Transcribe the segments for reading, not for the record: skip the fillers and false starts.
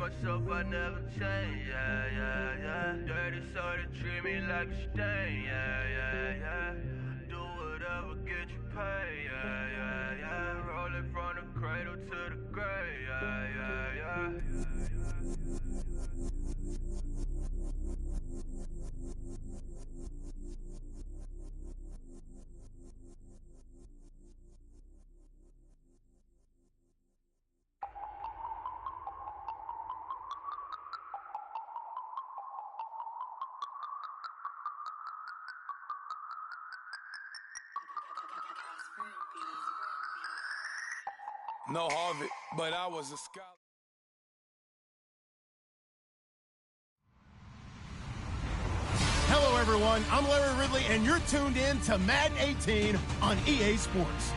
myself, I never change, yeah, yeah, yeah. Dirty soul to treat me like a stain, yeah, yeah, yeah. Do whatever, get you paid, yeah, yeah, yeah. Roll it from the cradle to the grave, yeah, yeah, yeah. No Harvard, but I was a scholar. Hello, everyone. I'm Larry Ridley, and you're tuned in to Madden 18 on EA Sports.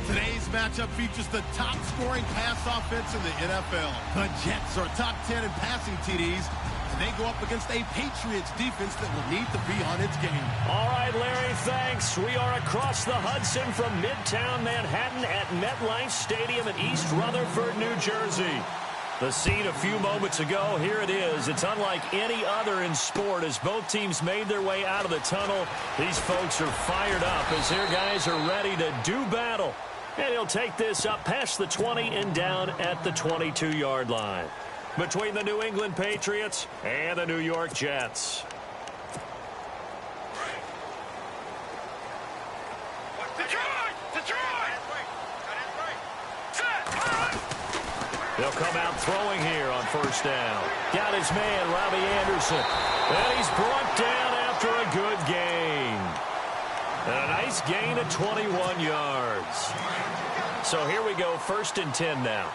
Today's matchup features the top-scoring pass offense in the NFL. The Jets are top 10 in passing TDs, and they go up against a Patriots defense that will need to be on its game. All right, Larry, thanks. We are across the Hudson from Midtown Manhattan at MetLife Stadium in East Rutherford, New Jersey. The scene a few moments ago, here it is. It's unlike any other in sport as both teams made their way out of the tunnel. These folks are fired up as their guys are ready to do battle. And he'll take this up past the 20 and down at the 22-yard line. Between the New England Patriots and the New York Jets. They'll come out throwing here on first down. Got his man, Robbie Anderson. And he's brought down after a good gain. And a nice gain of 21 yards. So here we go, 1st and 10 now.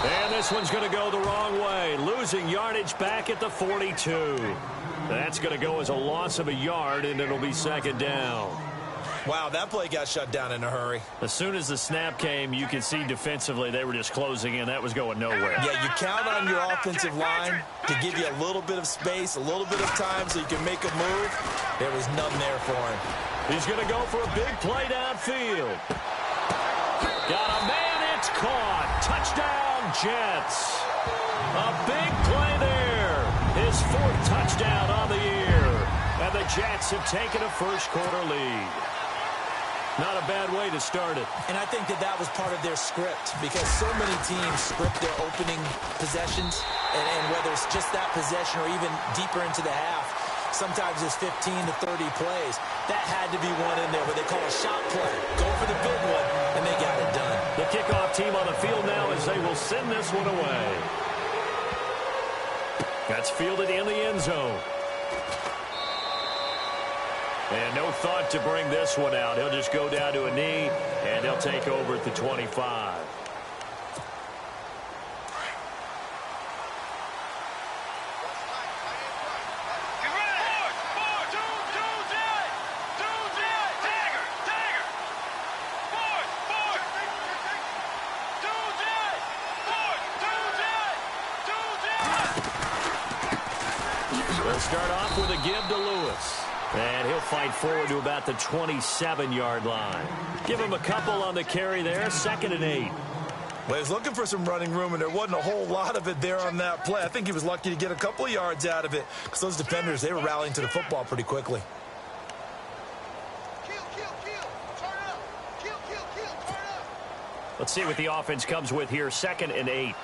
And this one's going to go the wrong way. Losing yardage back at the 42. That's going to go as a loss of a yard, and it'll be 2nd down. Wow, that play got shut down in a hurry. As soon as the snap came, you could see defensively they were just closing in. That was going nowhere. Yeah, you count on your offensive line to give you a little bit of space, a little bit of time so you can make a move. There was none there for him. He's going to go for a big play downfield. Got a man, it's caught. Touchdown, Jets. A big play there. His 4th touchdown on the year. And the Jets have taken a first-quarter lead. Not a bad way to start it. And I think that was part of their script because so many teams script their opening possessions, and whether it's just that possession or even deeper into the half, sometimes it's 15 to 30 plays. That had to be one in there, but they call a shot play. Go for the big one, and they got it done. The kickoff team on the field now as they will send this one away. That's fielded in the end zone. And no thought to bring this one out. He'll just go down to a knee, and he'll take over at the 25. They'll start off with a give to Lewis. And he'll fight forward to about the 27-yard line. Give him a couple on the carry there, 2nd and 8. Well, he's looking for some running room, and there wasn't a whole lot of it there on that play. I think he was lucky to get a couple of yards out of it because those defenders, they were rallying to the football pretty quickly. Let's see what the offense comes with here, 2nd and 8.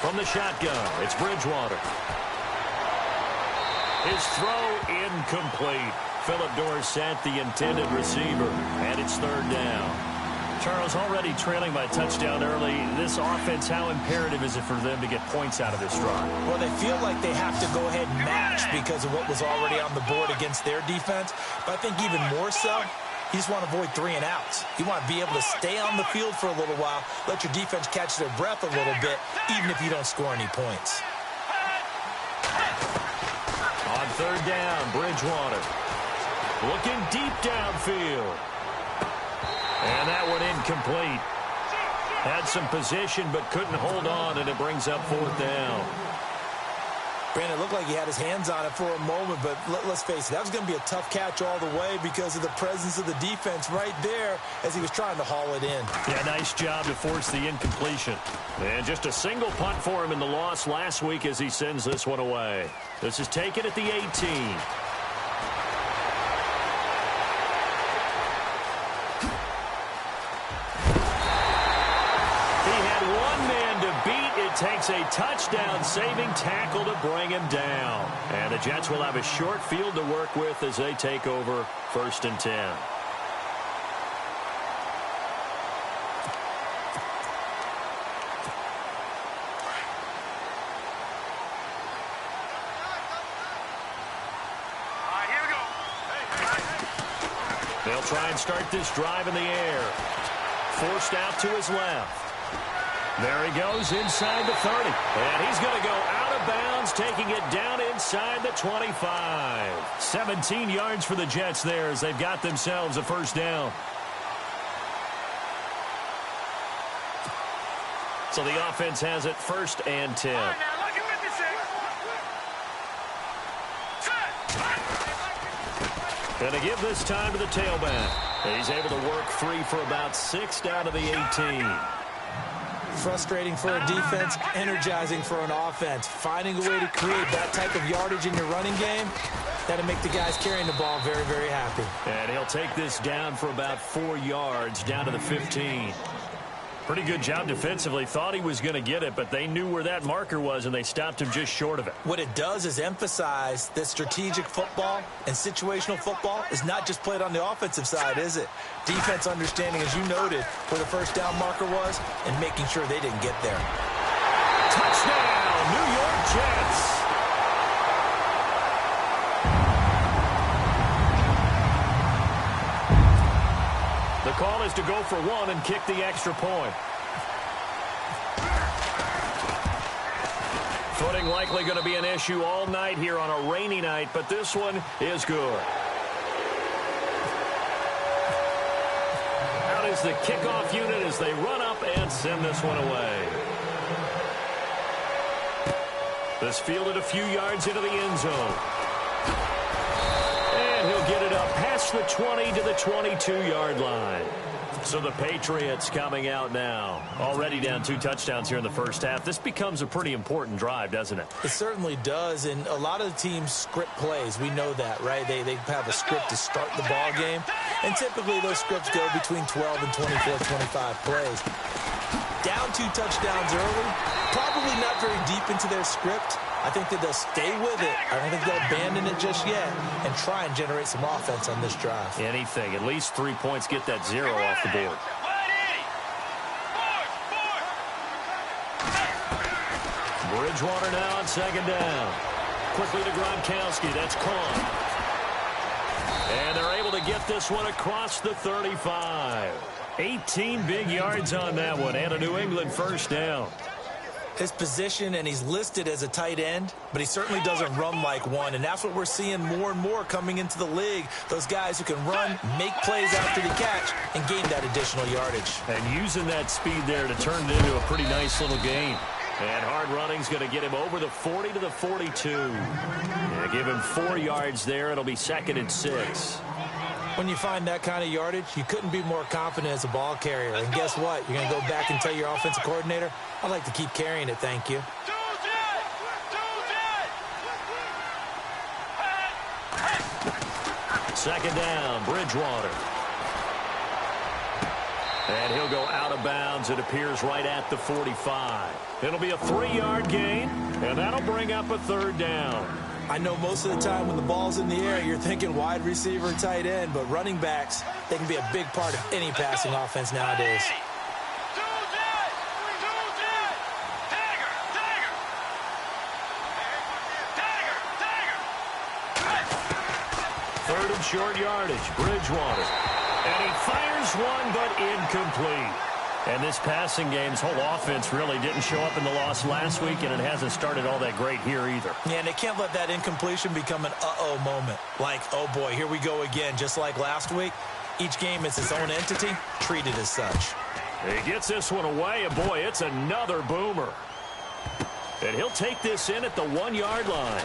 From the shotgun, it's Bridgewater. His throw incomplete. Philip Dorsett, the intended receiver, and it's 3rd down. Charles, already trailing by a touchdown early. This offense, how imperative is it for them to get points out of this drive? Well, they feel like they have to go ahead and match because of what was already on the board against their defense. But I think even more so, you just want to avoid 3 and outs. You want to be able to stay on the field for a little while, let your defense catch their breath a little bit, even if you don't score any points. On 3rd down, Bridgewater. Looking deep downfield. And that one incomplete. Had some position but couldn't hold on, and it brings up 4th down. Brandon, it looked like he had his hands on it for a moment, but let's face it, that was going to be a tough catch all the way because of the presence of the defense right there as he was trying to haul it in. Yeah, nice job to force the incompletion. And just a single punt for him in the loss last week as he sends this one away. This is taken at the 18. Takes a touchdown-saving tackle to bring him down. And the Jets will have a short field to work with as they take over 1st and 10. They'll try and start this drive in the air. Forced out to his left. There he goes inside the 30. And he's going to go out of bounds, taking it down inside the 25. 17 yards for the Jets there as they've got themselves a 1st down. So the offense has it 1st and 10. Going to give this time to the tailback. He's able to work free for about 6 down to the 18. Frustrating for a defense, energizing for an offense. Finding a way to create that type of yardage in your running game, that'll make the guys carrying the ball very, very happy. And he'll take this down for about 4 yards, down to the 15. Pretty good job defensively. Thought he was going to get it, but they knew where that marker was, and they stopped him just short of it. What it does is emphasize that strategic football and situational football is not just played on the offensive side, is it? Defense understanding, as you noted, where the 1st down marker was and making sure they didn't get there. Touchdown, New York Jets. The call is to go for 1 and kick the extra point. Footing likely going to be an issue all night here on a rainy night, but this one is good. Out is the kickoff unit as they run up and send this one away. This fielded a few yards into the end zone. And he'll get it up past the 20 to the 22-yard line. So the Patriots coming out now. Already down 2 touchdowns here in the 1st half. This becomes a pretty important drive, doesn't it? It certainly does, and a lot of the teams script plays. We know that, right? They have a script to start the ball game, and typically those scripts go between 12 and 24, 25 plays. Down 2 touchdowns early, probably not very deep into their script. I think that they'll stay with it. I don't think they'll abandon it just yet and try and generate some offense on this drive. Anything. At least 3 points, get that 0 off the board. Bridgewater now on 2nd down. Quickly to Gronkowski. That's Klo2e. And they're able to get this one across the 35. 18 big yards on that one and a New England 1st down. His position, and he's listed as a tight end, but he certainly doesn't run like one, and that's what we're seeing more and more coming into the league. Those guys who can run, make plays after the catch, and gain that additional yardage. And using that speed there to turn it into a pretty nice little game. And hard running's going to get him over the 40 to the 42. Yeah, give him 4 yards there. It'll be 2nd and 6. When you find that kind of yardage, you couldn't be more confident as a ball carrier. And guess what? You're going to go back and tell your offensive coordinator, I'd like to keep carrying it, thank you. Second down, Bridgewater. And he'll go out of bounds, it appears, right at the 45. It'll be a 3-yard gain, and that'll bring up a 3rd down. I know most of the time when the ball's in the air, you're thinking wide receiver, tight end, but running backs, they can be a big part of any passing offense nowadays. Third and short yardage, Bridgewater. And he fires one, but incomplete. And this passing game's whole offense really didn't show up in the loss last week, and it hasn't started all that great here either. Yeah, and they can't let that incompletion become an uh-oh moment. Like, oh boy, here we go again, just like last week. Each game is its own entity, treated as such. He gets this one away, and boy, it's another boomer. And he'll take this in at the 1-yard line.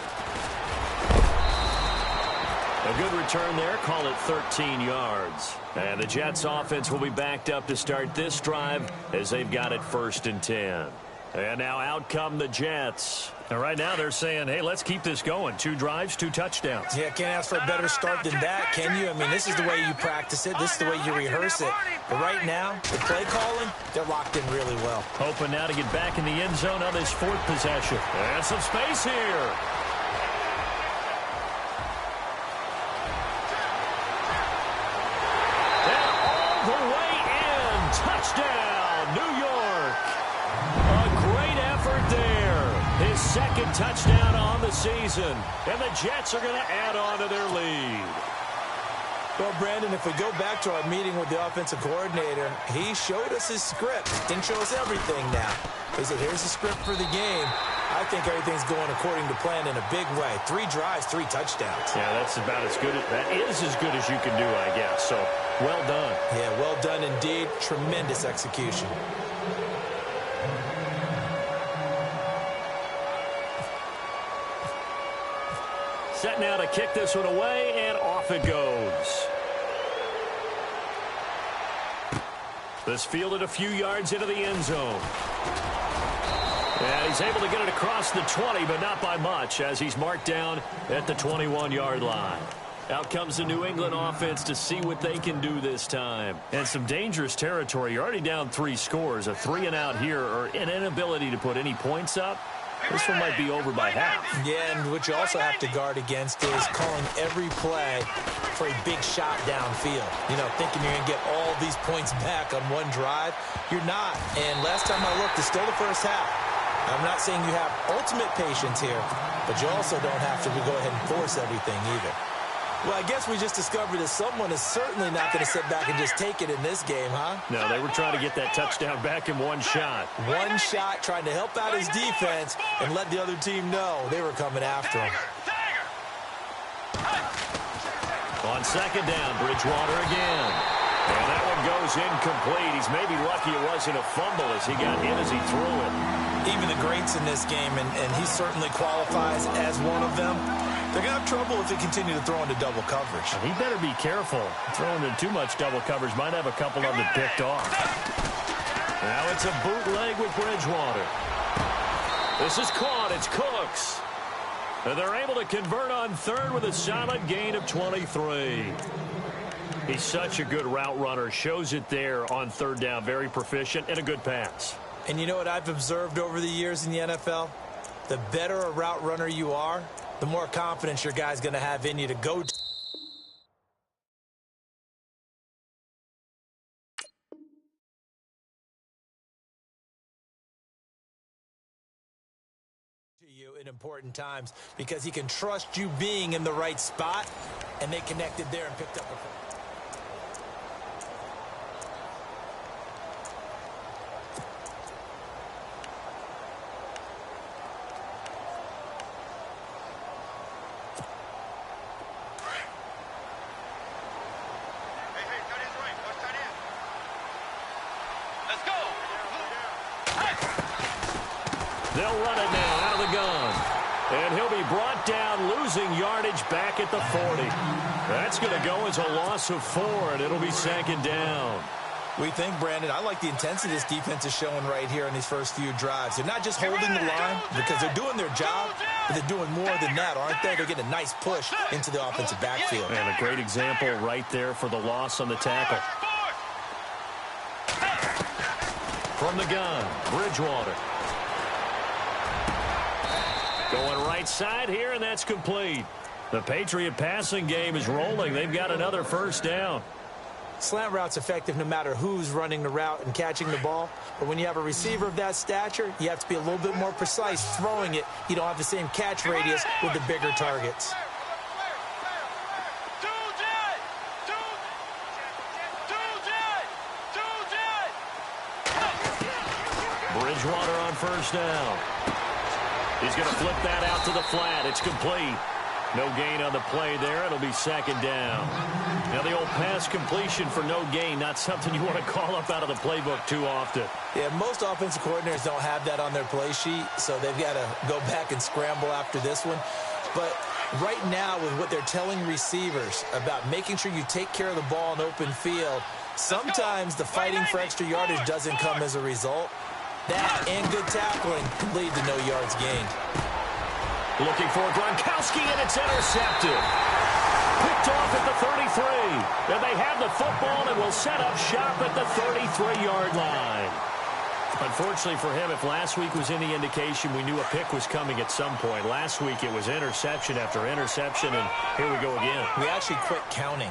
A good return there. Call it 13 yards. And the Jets offense will be backed up to start this drive as they've got it 1st and 10. And now out come the Jets. And right now they're saying, hey, let's keep this going. 2 drives, 2 touchdowns. Yeah, can't ask for a better start than that, can you? I mean, this is the way you practice it. This is the way you rehearse it. But right now, the play calling, they're locked in really well. Hoping now to get back in the end zone on this 4th possession. And some space here. And all the way in. Touchdown, New York. A great effort there. His 2nd touchdown on the season. And the Jets are going to add on to their lead. Well, Brandon, if we go back to our meeting with the offensive coordinator, he showed us his script. Didn't show us everything now. He said, here's the script for the game. I think everything's going according to plan in a big way. 3 drives, 3 touchdowns. Yeah, that's about as good. That is as good as you can do, I guess. So, well done. Yeah, well done indeed. Tremendous execution. Set now to kick this one away, and off it goes. This fielded a few yards into the end zone. And he's able to get it across the 20, but not by much, as he's marked down at the 21-yard line. Out comes the New England offense to see what they can do this time. And some dangerous territory. You're already down 3 scores. A 3-and-out here, or an inability to put any points up. This one might be over by half. Yeah, and what you also have to guard against is calling every play for a big shot downfield. You know, thinking you're going to get all these points back on one drive. You're not. And last time I looked, it's still the first half. I'm not saying you have ultimate patience here, but you also don't have to go ahead and force everything either. Well, I guess we just discovered that someone is certainly not going to sit back and just take it in this game, huh? No, they were trying to get that touchdown back in one shot. One shot, trying to help out his defense and let the other team know they were coming after him. On 2nd down, Bridgewater again. And that one goes incomplete. He's maybe lucky it wasn't a fumble as he got hit as he threw it. Even the greats in this game, and he certainly qualifies as one of them, they're going to have trouble if they continue to throw into double coverage. He better be careful. Throwing into too much double coverage might have a couple of them picked off. Now it's a bootleg with Bridgewater. This is caught. It's Cooks. And they're able to convert on 3rd with a solid gain of 23. He's such a good route runner. Shows it there on 3rd down. Very proficient and a good pass. And you know what I've observed over the years in the NFL? The better a route runner you are, the more confidence your guy's going to have in you to go to you in important times because he can trust you being in the right spot, and they connected there and picked up a... They'll run it now out of the gun. And he'll be brought down, losing yardage back at the 40. That's going to go as a loss of 4, and it'll be 2nd down. We think, Brandon, I like the intensity this defense is showing right here in these first few drives. They're not just holding the line because they're doing their job, but they're doing more than that, aren't they? They're getting a nice push into the offensive backfield. And a great example right there for the loss on the tackle. From the gun, Bridgewater. Going right side here, and that's complete. The Patriot passing game is rolling. They've got another 1st down. Slant route's effective no matter who's running the route and catching the ball. But when you have a receiver of that stature, you have to be a little bit more precise throwing it. You don't have the same catch radius with the bigger targets. Bridgewater on 1st down. He's going to flip that out to the flat. It's complete. No gain on the play there. It'll be second down. Now, the old pass completion for no gain, not something you want to call up out of the playbook too often. Yeah, most offensive coordinators don't have that on their play sheet, so they've got to go back and scramble after this one. But right now, with what they're telling receivers about making sure you take care of the ball in open field, sometimes the fighting for extra yardage doesn't come as a result. That and good tackling can lead to no yards gained. Looking for Gronkowski, and it's intercepted. Picked off at the 33. And they have the football and will set up shop at the 33-yard line. Unfortunately for him, if last week was any indication, we knew a pick was coming at some point. Last week it was interception after interception, and here we go again. We actually quit counting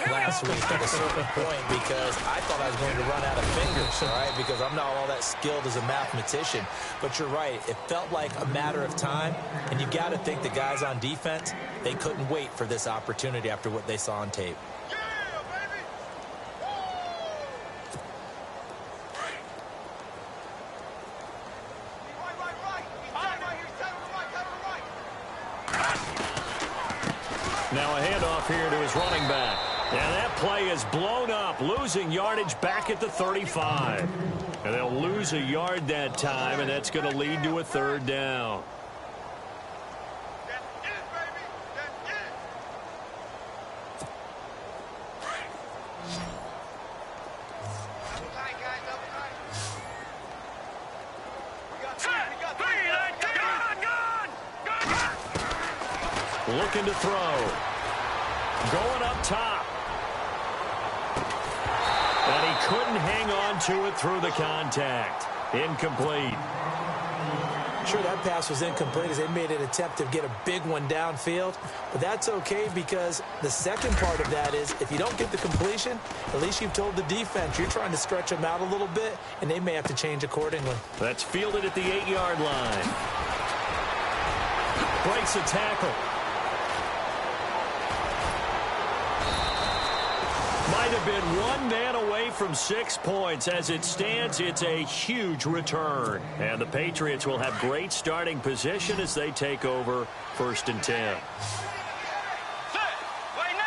last week at a certain point because I thought I was going to run out of fingers, all right, because I'm not all that skilled as a mathematician. But you're right. It felt like a matter of time, and you got to think the guys on defense, they couldn't wait for this opportunity after what they saw on tape. Now a handoff here to his running back. And that play is blown up, losing yardage back at the 35. And they'll lose a yard that time, and that's going to lead to a third down. Looking to throw. Going up top. And he couldn't hang on to it through the contact. Incomplete. Sure, that pass was incomplete as they made an attempt to get a big one downfield. But that's okay because the second part of that is if you don't get the completion, at least you've told the defense you're trying to stretch them out a little bit, and they may have to change accordingly. That's fielded at the 8-yard line. Breaks a tackle. Might have been one man away from 6 points. As it stands, it's a huge return. And the Patriots will have great starting position as they take over 1st and 10.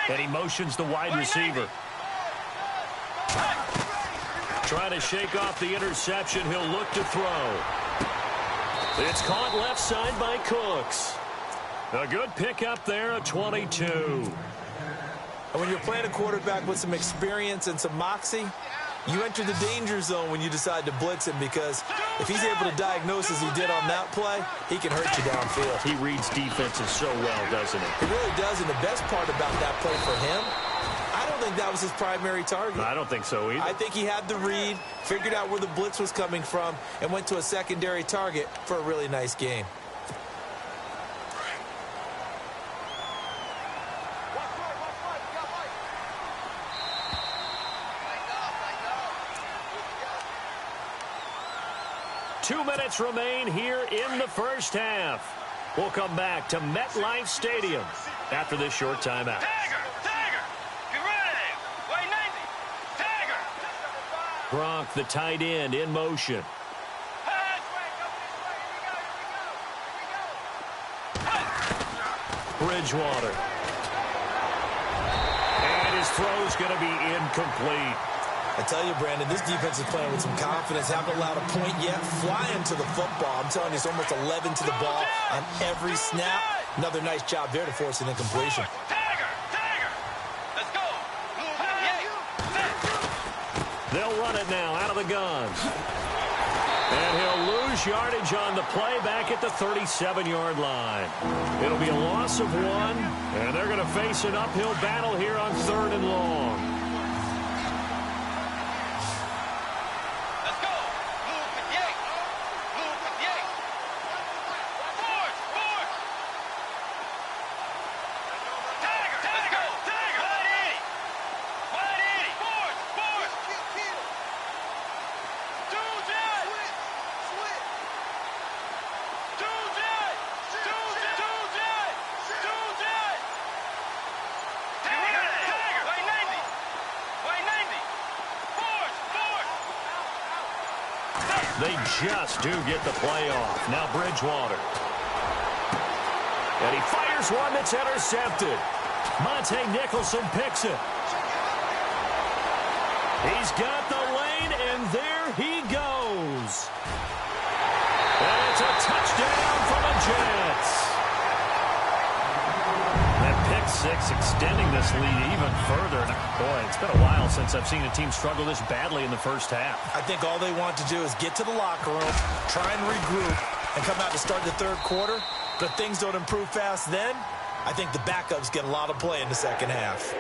And he motions the wide receiver. Trying to shake off the interception. He'll look to throw. It's caught left side by Cooks. A good pickup there, a 22. And when you're playing a quarterback with some experience and some moxie, you enter the danger zone when you decide to blitz him because if he's able to diagnose as he did on that play, he can hurt you downfield. He reads defenses so well, doesn't he? He really does, and the best part about that play for him, I don't think that was his primary target. I don't think so either. I think he had the read, figured out where the blitz was coming from, and went to a secondary target for a really nice game. Two minutes remain here in the first half. We'll come back to MetLife Stadium after this short timeout. Tiger! Get ready! Way 90! Tiger! Gronk, the tight end, in motion. Bridgewater. And his throw's going to be incomplete. I tell you, Brandon, this defense is playing with some confidence. Haven't allowed a point yet. Flying to the football. I'm telling you, it's almost 11 to the ball on every snap. Another nice job there to force an incompletion. Tiger! Let's go! They'll run it now out of the guns. And he'll lose yardage on the play back at the 37-yard line. It'll be a loss of 1, and they're going to face an uphill battle here on 3rd and long. They just do get the play off. Now Bridgewater. And he fires one that's intercepted. Monte Nicholson picks it. He's got the lane, and there he goes. And it's a touchdown for the Jets. That pick six extending this lead even further. Boy, it's been a while since I've seen a team struggle this badly in the first half. I think all they want to do is get to the locker room, try and regroup, and come out to start the third quarter. But things don't improve fast then. I think the backups get a lot of play in the second half.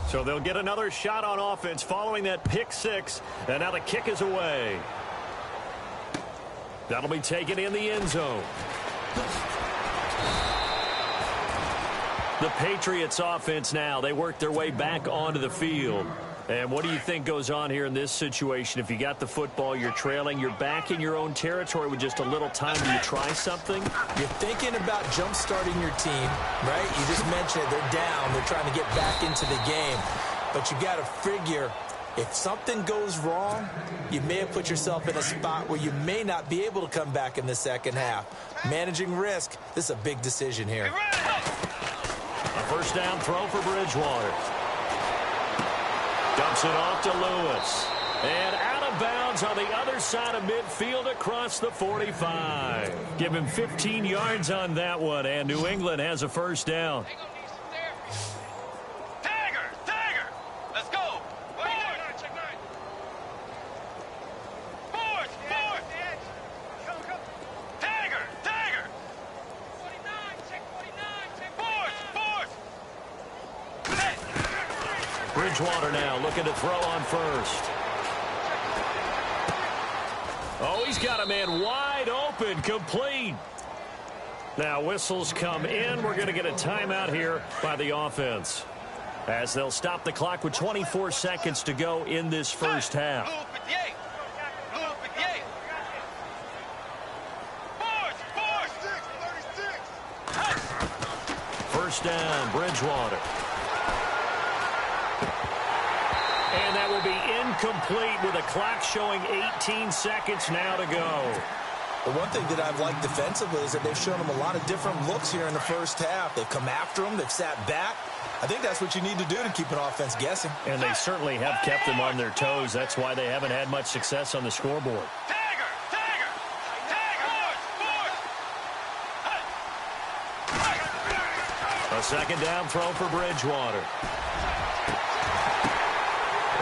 So they'll get another shot on offense following that pick six. And now the kick is away. That'll be taken in the end zone. The Patriots offense now. They work their way back onto the field. And what do you think goes on here in this situation? If you got the football, you're trailing, you're back in your own territory with just a little time. Do you try something? You're thinking about jump-starting your team, right? You just mentioned it. They're down. They're trying to get back into the game. But you got to figure, if something goes wrong, you may have put yourself in a spot where you may not be able to come back in the second half. Managing risk, this is a big decision here. A first down throw for Bridgewater. Dumps it off to Lewis. And out of bounds on the other side of midfield across the 45. Give him 15 yards on that one, and New England has a first down. Tiger! Let's go! Check 9. Force! Tiger! 49, check 49, Force! Bridgewater now looking to throw on first. Oh, he's got a man wide open, complete. Now whistles come in. We're going to get a timeout here by the offense, as they'll stop the clock with 24 seconds to go in this first half. Blue 58. Force! First down, Bridgewater. And that will be incomplete with a clock showing 18 seconds now to go. The one thing that I've liked defensively is that they've shown them a lot of different looks here in the first half. They've come after them. They've sat back. I think that's what you need to do to keep an offense guessing. And they certainly have kept them on their toes. That's why they haven't had much success on the scoreboard. A second down throw for Bridgewater.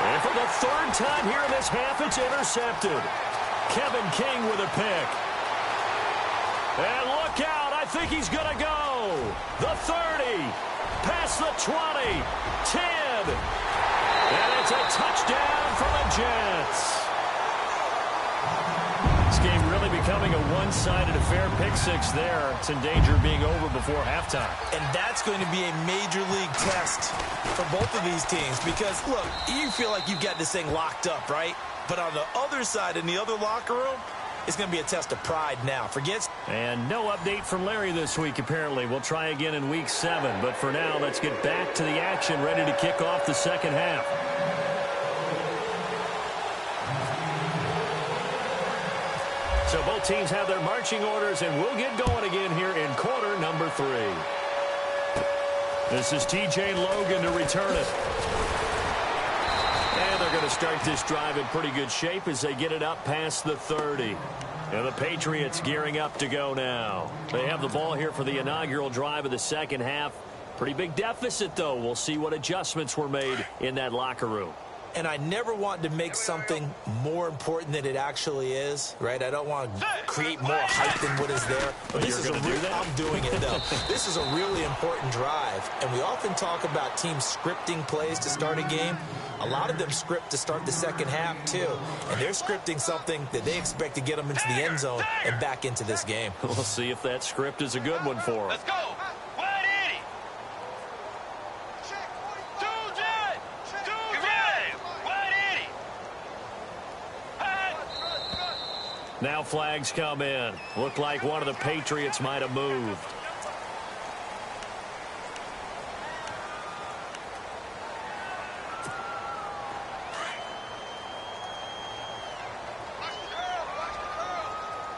And for the third time here in this half, it's intercepted. Kevin King with a pick. And look out. I think he's going to go. The 30. Past the 20. 10. And it's a touchdown for the Jets. This game really becoming a one-sided affair. Pick six there. It's in danger of being over before halftime. And that's going to be a major league test for both of these teams because, look, you feel like you've got this thing locked up, right? But on the other side, in the other locker room, it's going to be a test of pride now. And no update from Larry this week, apparently. We'll try again in Week 7. But for now, let's get back to the action, ready to kick off the second half. So both teams have their marching orders, and we'll get going again here in quarter number 3. This is TJ Logan to return it. And they're going to start this drive in pretty good shape as they get it up past the 30. And the Patriots gearing up to go now. They have the ball here for the inaugural drive of the second half. Pretty big deficit, though. We'll see what adjustments were made in that locker room. And I never want to make something more important than it actually is, right? I don't want to create more hype than what is there. But this is I'm doing it, though. This is a really important drive. And we often talk about teams scripting plays to start a game. A lot of them script to start the second half, too. And they're scripting something that they expect to get them into the end zone and back into this game. We'll see if that script is a good one for them. Let's go. Now flags come in. Looked like one of the Patriots might have moved.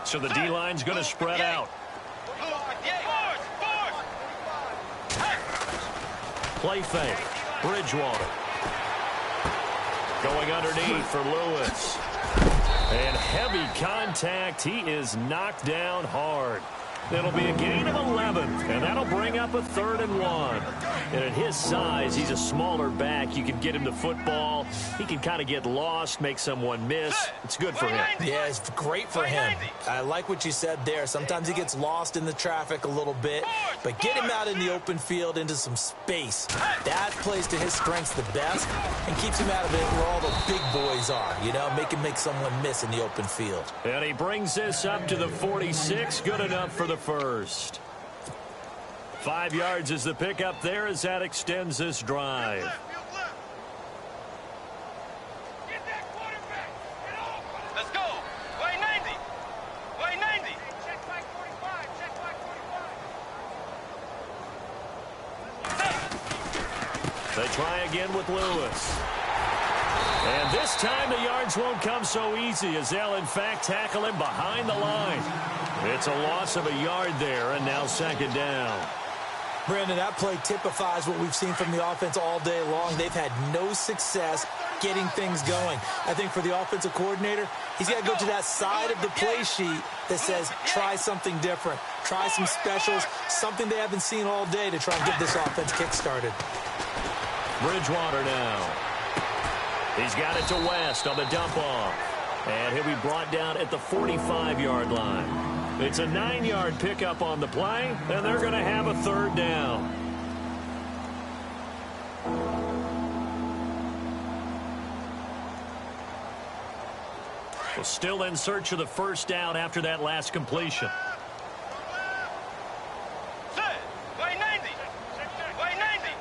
So the D-line's going to spread out. Play fake. Bridgewater. Going underneath for Lewis. And heavy contact. He is knocked down hard. It'll be a gain of 11, and that'll bring up a 3rd and 1. And at his size, he's a smaller back. You can get him the football. He can kind of get lost, make someone miss. It's good for him. Yeah, it's great for him. I like what you said there. Sometimes he gets lost in the traffic a little bit, but get him out in the open field into some space. That plays to his strengths the best and keeps him out of it where all the big boys are, you know, make someone miss in the open field. And he brings this up to the 46. Good enough for the first. 5 yards is the pickup there as that extends this drive. Let's go. Way 90. Way 90. Check back 45. Check back 45. They try again with Lewis. And this time the yards won't come so easy as they'll in fact tackle him behind the line. It's a loss of a yard there, and now 2nd down. Brandon, that play typifies what we've seen from the offense all day long. They've had no success getting things going. I think for the offensive coordinator, he's got to go to that side of the play sheet that says try something different. Try some specials, something they haven't seen all day to try and get this offense kick-started. Bridgewater now. He's got it to West on the dump-off. And he'll be brought down at the 45-yard line. It's a 9-yard pickup on the play, and they're going to have a 3rd down. Well, still in search of the 1st down after that last completion. Way 90. Way 90.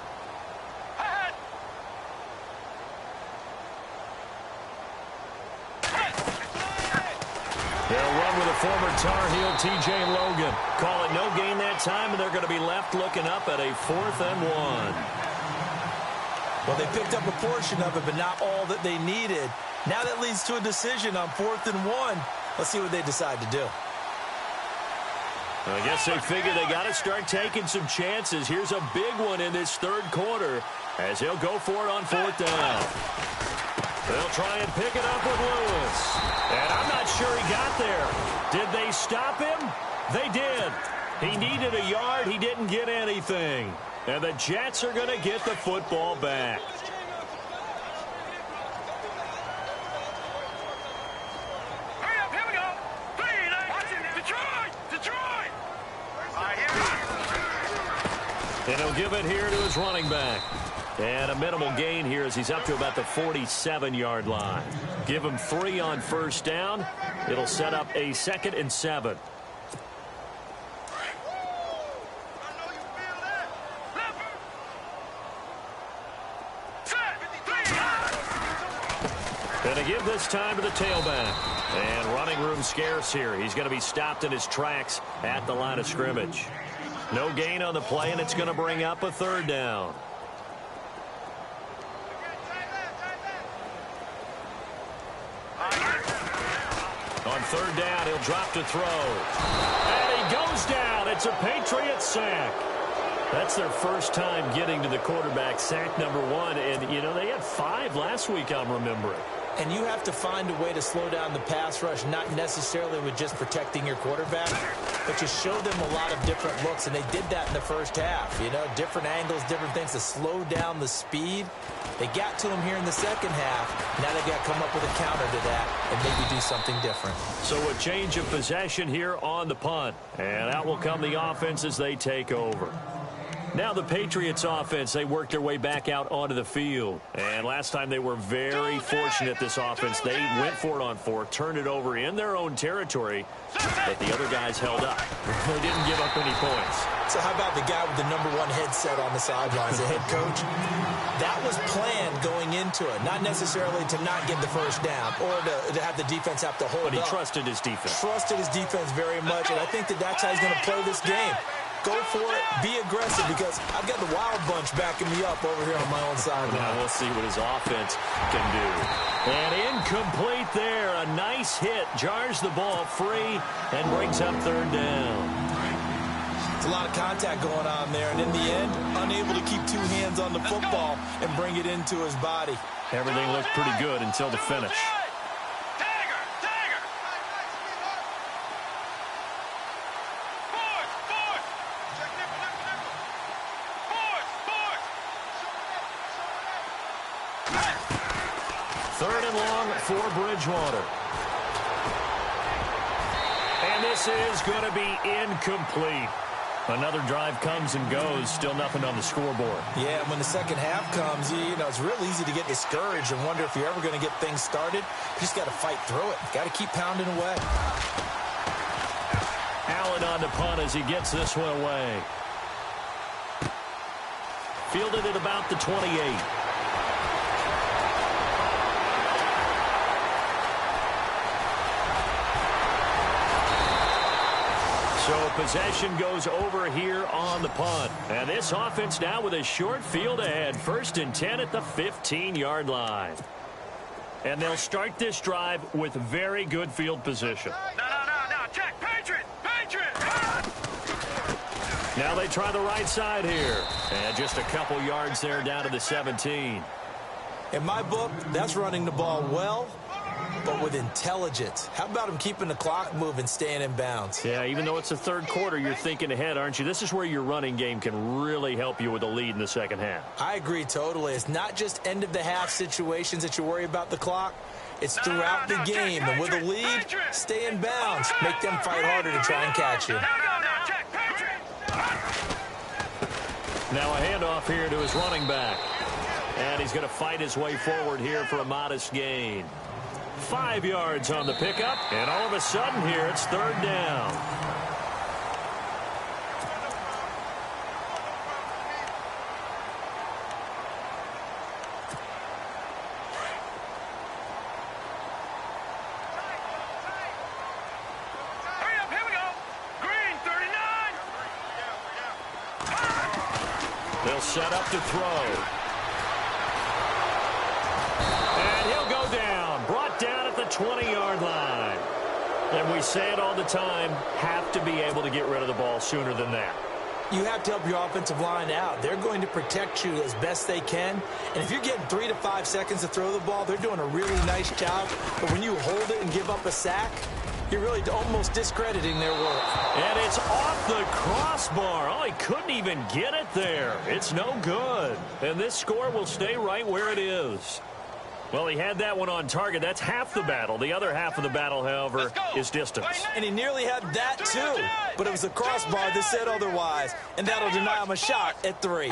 They'll run with a former Tar Heel, T.J. Logan. Call it no gain that time, and they're going to be left looking up at a 4th and 1. Well, they picked up a portion of it, but not all that they needed. Now that leads to a decision on 4th and 1. Let's see what they decide to do. I guess they figure they got to start taking some chances. Here's a big one in this 3rd quarter as he'll go for it on 4th down. They'll try and pick it up with Lewis. And I'm not sure he got there. Did they stop him? They did. He needed a yard. He didn't get anything. And the Jets are going to get the football back. Hurry up, here we go. Detroit! Detroit! All right, here we go. And he'll give it here to his running back. And a minimal gain here as he's up to about the 47-yard line. Give him 3 on 1st down. It'll set up a 2nd and 7. And to give this time to the tailback. And running room scarce here. He's going to be stopped in his tracks at the line of scrimmage. No gain on the play, and it's going to bring up a 3rd down. On 3rd down, he'll drop to throw. And he goes down. It's a Patriot sack. That's their first time getting to the quarterback, sack number 1. And, you know, they had 5 last week, I'm remembering. And you have to find a way to slow down the pass rush, not necessarily with just protecting your quarterback, but you show them a lot of different looks, and they did that in the first half. You know, different angles, different things to slow down the speed. They got to him here in the second half. Now they got to come up with a counter to that and maybe do something different. So a change of possession here on the punt. And out will come the offense as they take over. Now the Patriots offense, they worked their way back out onto the field. And last time they were very fortunate, this offense. They went for it on fourth, turned it over in their own territory, but the other guys held up. They didn't give up any points. So how about the guy with the #1 headset on the sidelines, the head coach? That was planned going into it, not necessarily to not get the first down or to have the defense have to hold up. But he trusted his defense. Trusted his defense very much, and I think that's how he's going to play this game. Go for it, be aggressive, because I've got the wild bunch backing me up over here on my own sideline. Now we'll see what his offense can do. And incomplete there. A nice hit. Jars the ball free and brings up third down. It's a lot of contact going on there, and in the end, unable to keep two hands on the football and bring it into his body. Everything looked pretty good until the finish. Third and long for Bridgewater. And this is going to be incomplete. Another drive comes and goes. Still nothing on the scoreboard. Yeah, when the second half comes, you know, it's real easy to get discouraged and wonder if you're ever going to get things started. You just got to fight through it. Got to keep pounding away. Allen on the punt as he gets this one away. Fielded at about the 28. So possession goes over here on the punt. And this offense now with a short field ahead. 1st and 10 at the 15-yard line. And they'll start this drive with very good field position. No. Check. Patriot. Now they try the right side here. And just a couple yards there down to the 17. In my book, that's running the ball well, but with intelligence. How about him keeping the clock moving, staying in bounds? Yeah, even though it's the third quarter, you're thinking ahead, aren't you? This is where your running game can really help you with a lead in the second half. I agree totally. It's not just end-of-the-half situations that you worry about the clock. It's throughout the game. And with a lead, stay in bounds. Make them fight harder to try and catch you. Now a handoff here to his running back. And he's going to fight his way forward here for a modest gain. 5 yards on the pickup, and all of a sudden here it's third down. Hurry up, here we go. Green, 39. They'll set up to throw. And he'll go down. Brought down at the 20-yard line. And we say it all the time, have to be able to get rid of the ball sooner than that. You have to help your offensive line out. They're going to protect you as best they can. And if you're getting 3 to 5 seconds to throw the ball, they're doing a really nice job. But when you hold it and give up a sack, you're really almost discrediting their work. And it's off the crossbar. Oh, he couldn't even get it there. It's no good. And this score will stay right where it is. Well, he had that one on target. That's half the battle. The other half of the battle, however, is distance. And he nearly had that, too. But it was a crossbar that said otherwise. And that'll deny him a shot at 3.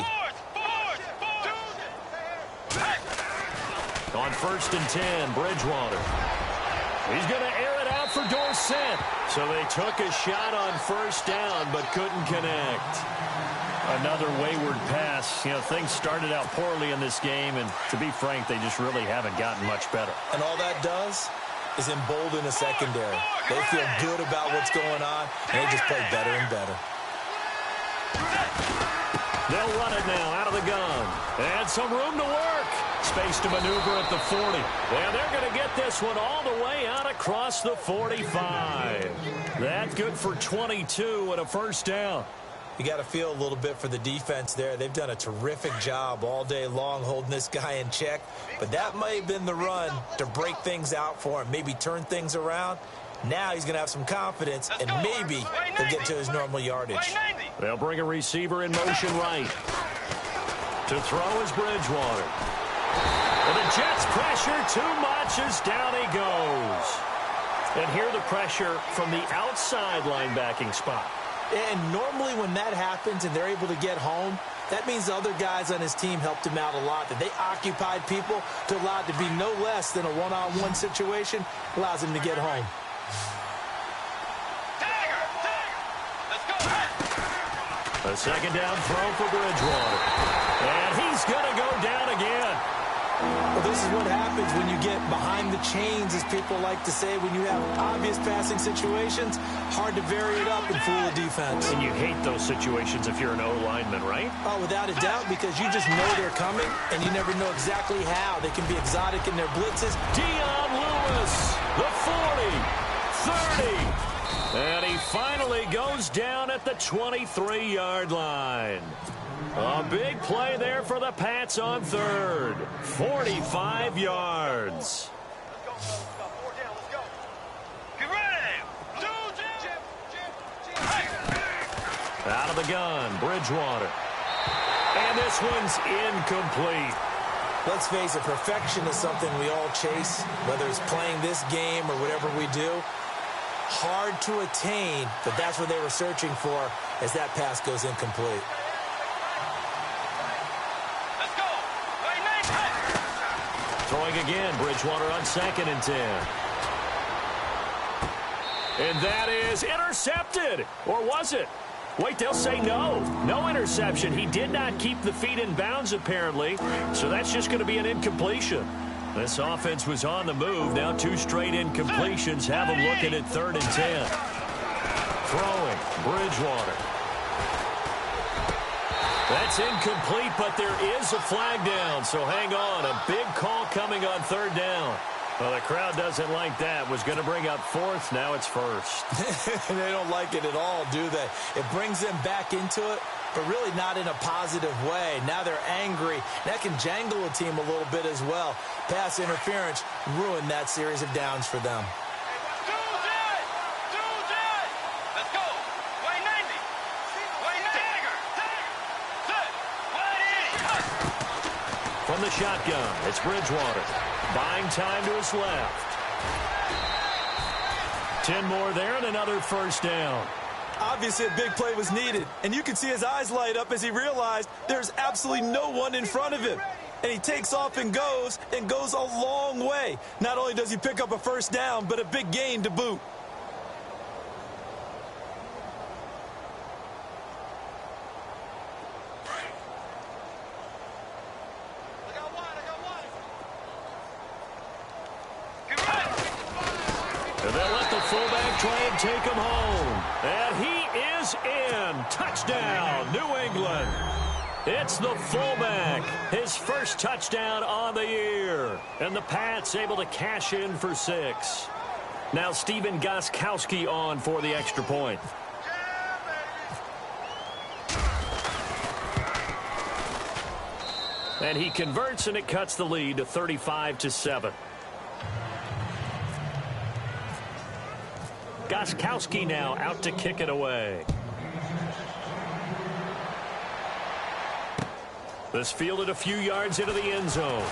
On 1st and 10, Bridgewater. He's going to air it out for Dorsett. So they took a shot on first down, but couldn't connect. Another wayward pass. You know, things started out poorly in this game, and to be frank, they just really haven't gotten much better. And all that does is embolden the secondary. They feel good about what's going on, and they just play better and better. They'll run it now out of the gun. And some room to work. Space to maneuver at the 40. And they're going to get this one all the way out across the 45. That's good for 22 and a first down. You got to feel a little bit for the defense there. They've done a terrific job all day long holding this guy in check. But that may have been the run to break things out for him, maybe turn things around. Now he's going to have some confidence, and maybe he'll get to his normal yardage. They'll bring a receiver in motion right. To throw is Bridgewater. And the Jets pressure too much as down he goes. And here the pressure from the outside linebacking spot. And normally when that happens and they're able to get home, that means the other guys on his team helped him out a lot, that they occupied people to allow it to be no less than a one-on-one situation, allows him to get home. A second down throw for Bridgewater. And he's going to go down again. Well, this is what happens when you get behind the chains, as people like to say. When you have obvious passing situations, hard to vary it up and fool the defense. And you hate those situations if you're an O-lineman, right? Oh, without a doubt, because you just know they're coming, and you never know exactly how. They can be exotic in their blitzes. Dion Lewis, the 40, 30. And he finally goes down at the 23-yard line. A big play there for the Pats on third. 45 yards. Let's go. 4 down, let's go. Get ready. Out of the gun, Bridgewater. And this one's incomplete. Let's face it, perfection is something we all chase, whether it's playing this game or whatever we do. Hard to attain, but that's what they were searching for as that pass goes incomplete. Let's go. Throwing again, Bridgewater on 2nd and 10. And that is intercepted. Or was it? Wait, they'll say no. No interception. He did not keep the feet in bounds, apparently. So that's just going to be an incompletion. This offense was on the move. Now 2 straight incompletions have them looking at 3rd and 10. Throwing, Bridgewater. That's incomplete, but there is a flag down. So hang on. A big call coming on 3rd down. Well, the crowd doesn't like that. Was going to bring up 4th. Now it's 1st. They don't like it at all, do they? It brings them back into it, but really not in a positive way. Now they're angry. That can jangle a team a little bit as well. Pass interference ruined that series of downs for them. Let's go. Way 90. Way 90. From the shotgun, it's Bridgewater. Buying time to his left. 10 more there and another 1st down. Obviously, a big play was needed, and you can see his eyes light up as he realized there's absolutely no one in front of him. And he takes off and goes a long way. Not only does he pick up a 1st down, but a big gain to boot. And they'll let the fullback try and take him home. And he is in. Touchdown, New England. It's the fullback. His first touchdown on the year. And the Pats able to cash in for 6. Now Stephen Gostkowski on for the extra point. And he converts, and it cuts the lead to 35-7. Gostkowski now out to kick it away. This fielded a few yards into the end zone.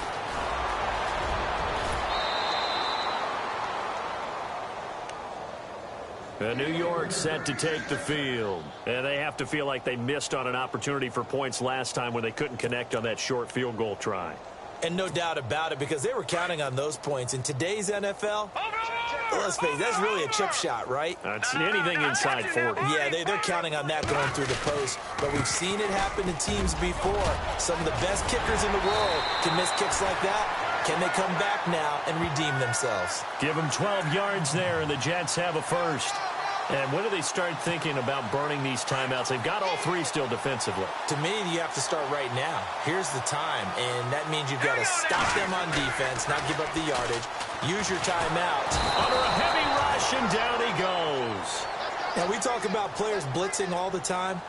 And New York set to take the field. And they have to feel like they missed on an opportunity for points last time when they couldn't connect on that short field goal try. And no doubt about it, because they were counting on those points. In today's NFL, let's face it, that's really a chip shot, right? It's anything inside 40. Yeah, they're counting on that going through the post. But we've seen it happen to teams before. Some of the best kickers in the world can miss kicks like that. Can they come back now and redeem themselves? Give them 12 yards there, and the Jets have a first. And when do they start thinking about burning these timeouts? They've got all 3 still defensively. To me, you have to start right now. Here's the time, and that means you've got to stop them on defense, not give up the yardage. Use your timeout. Under a heavy rush, and down he goes. Now, we talk about players blitzing all the time.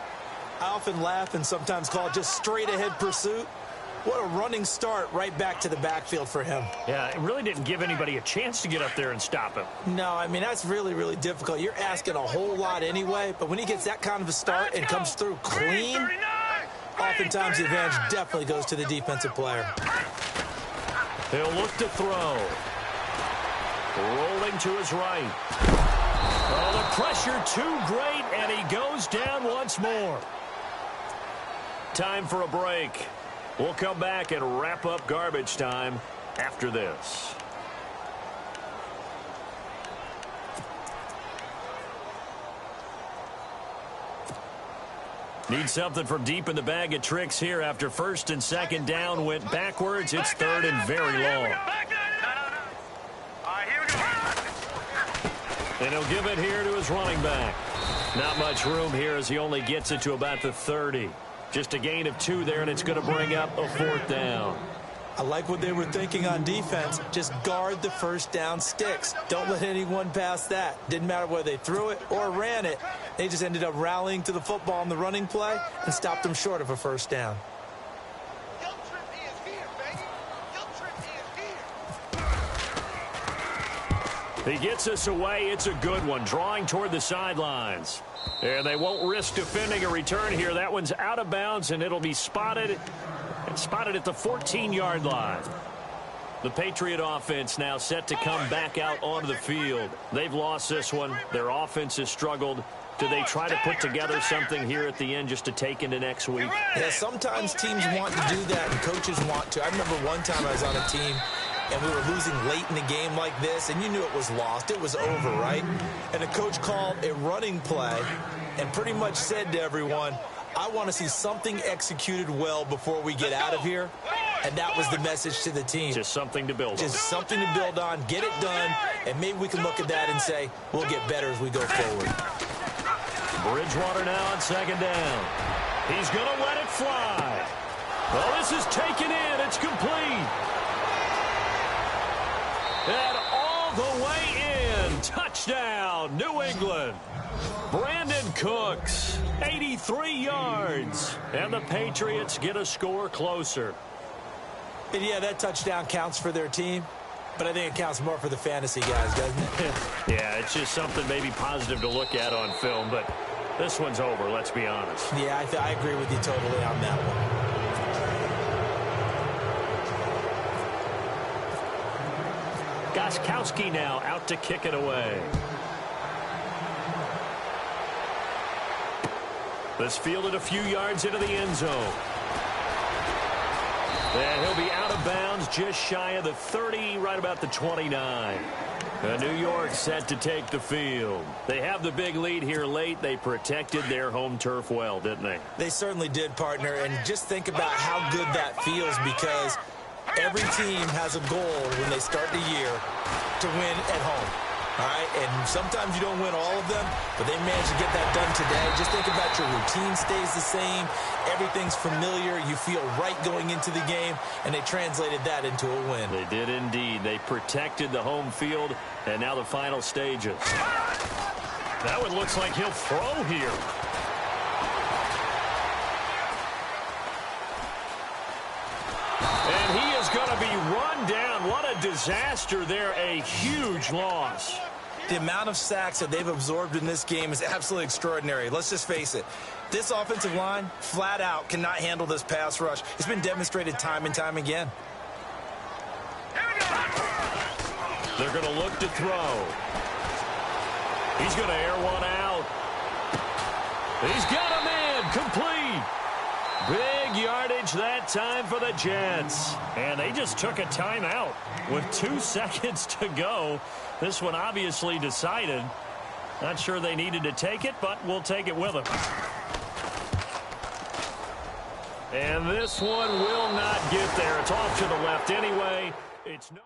I often laugh and sometimes call it just straight-ahead pursuit. What a running start right back to the backfield for him. Yeah, it really didn't give anybody a chance to get up there and stop him. No, I mean, that's really, really difficult. You're asking a whole lot anyway, but when he gets that kind of a start and comes through clean, oftentimes the advantage definitely goes to the defensive player. He'll look to throw. Rolling to his right. Oh, the pressure too great, And he goes down once more. Time for a break. We'll come back and wrap up garbage time after this. Need something from deep in the bag of tricks here after first and second down went backwards. It's third and very long. And he'll give it here to his running back. Not much room here as he only gets it to about the 30. Just a gain of 2 there, and it's going to bring up a 4th down. I like what they were thinking on defense. Just guard the first down sticks. Don't let anyone pass that. Didn't matter whether they threw it or ran it. They just ended up rallying to the football on the running play and stopped them short of a first down. He gets us away. It's a good one, drawing toward the sidelines. And they won't risk defending a return here. That one's out of bounds, and it'll be spotted. It's spotted at the 14-yard line. The Patriot offense now set to come back out onto the field. They've lost this one. Their offense has struggled. Do they try to put together something here at the end just to take into next week? Yeah, sometimes teams want to do that, and coaches want to. I remember one time I was on a team, and we were losing late in the game like this, and you knew it was lost. It was over, right? And the coach called a running play and pretty much said to everyone, I want to see something executed well before we get out of here. And that was the message to the team. Just something to build on. Just something to build on, get it done, and maybe we can look at that and say, we'll get better as we go forward. Bridgewater now on second down. He's going to let it fly. Well, this is taken in. It's complete. And all the way in. Touchdown, New England. Brandon Cooks, 83 yards. And the Patriots get a score closer. And yeah, that touchdown counts for their team, but I think it counts more for the fantasy guys, doesn't it? Yeah, it's just something maybe positive to look at on film, but this one's over, let's be honest. Yeah, I agree with you totally on that one. Gostkowski now out to kick it away. This fielded a few yards into the end zone. And he'll be out of bounds just shy of the 30, right about the 29. New York set to take the field. They have the big lead here late. They protected their home turf well, didn't they? They certainly did, partner. And just think about how good that feels, because every team has a goal when they start the year to win at home. All right, and sometimes you don't win all of them, but they managed to get that done today. Just think about your routine stays the same. Everything's familiar. You feel right going into the game, and they translated that into a win. They did indeed. They protected the home field, and now the final stages. That one looks like he'll throw here. And he is going to be run down. What a disaster there. A huge loss. The amount of sacks that they've absorbed in this game is absolutely extraordinary. Let's just face it. This offensive line, flat out, cannot handle this pass rush. It's been demonstrated time and time again. They're going to look to throw. He's going to air one out. He's got him in. Complete. Big yardage that time for the Jets. And they just took a timeout with 2 seconds to go. This one obviously decided. Not sure they needed to take it, but we'll take it with them. And this one will not get there. It's off to the left anyway. It's no